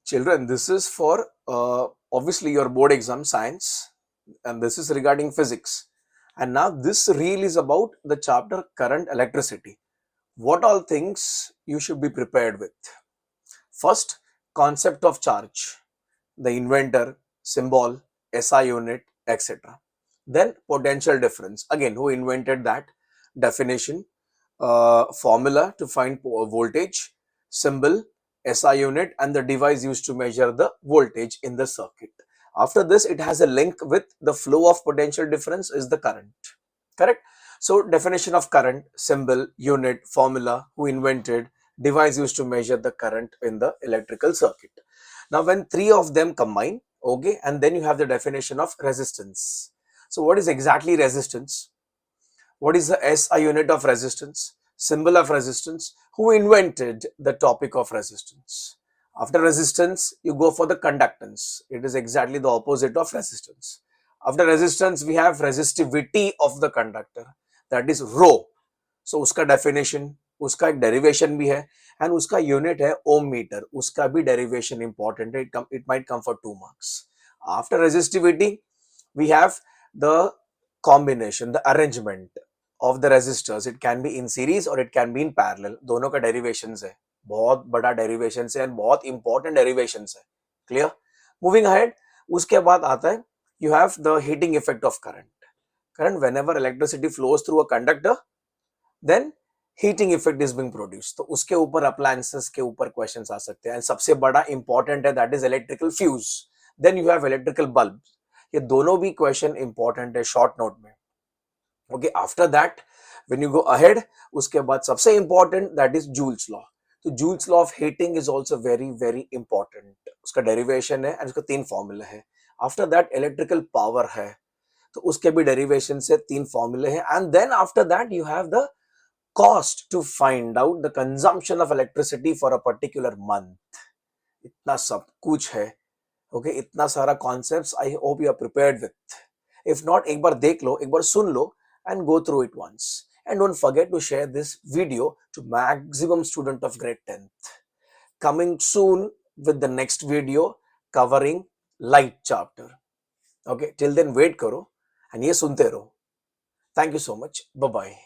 Children, this is for obviously your board exam science, and this is regarding physics. And now this reel is about the chapter current electricity. What all things you should be prepared with? First, concept of charge, the inventor, symbol, SI unit, etc. Then potential difference. Again, who invented that? Definition, formula to find voltage, symbol, SI unit, and the device used to measure the voltage in the circuit. After this, it has a link with the flow of potential difference is the current. Correct? So definition of current, symbol, unit, formula, who invented, device used to measure the current in the electrical circuit. Now when three of them combine, okay, and then you have the definition of resistance. So what is exactly resistance? What is the SI unit of resistance? Symbol of resistance? Who invented the topic of resistance? After resistance, you go for the conductance. It is exactly the opposite of resistance. After resistance, we have resistivity of the conductor, that is rho. So उसका definition, उसका एक derivation भी है, and उसका unit है ohm meter. उसका भी derivation important है. It might come for 2 marks. After resistivity, we have the combination, the arrangement of the resistors. It can be in series or it can be in parallel. दोनों का derivations है, बहुत बड़ा derivations है and बहुत important derivations है. Clear? Moving ahead, उसके बाद आता है, you have the heating effect of current. Current, whenever electricity flows through a conductor, then heating effect is being produced. तो उसके ऊपर appliances के ऊपर questions आ सकते हैं. And सबसे बड़ा important है, that is electrical fuse. Then you have electrical bulbs. ये दोनों भी question important है short note में. Okay, after that, when you go ahead, उसके बाद सबसे important, that is Joule's law. तो Joule's law of heating is also very very important. उसका derivation है and उसका 3 formula है. After that, electrical power है, तो उसके भी derivation से 3 formula है. And then after that, you have the cost to find out the consumption of electricity for a particular month. इतना सब कुछ है. Okay, इतना सारा concepts. I hope you are prepared with. If not, एक बार देख लो, एक बार सुन लो, and go through it once. And don't forget to share this video to maximum student of grade 10th. Coming soon with the next video covering light chapter. Okay, till then wait करो and ये सुनते रहो. Thank you so much. Bye bye.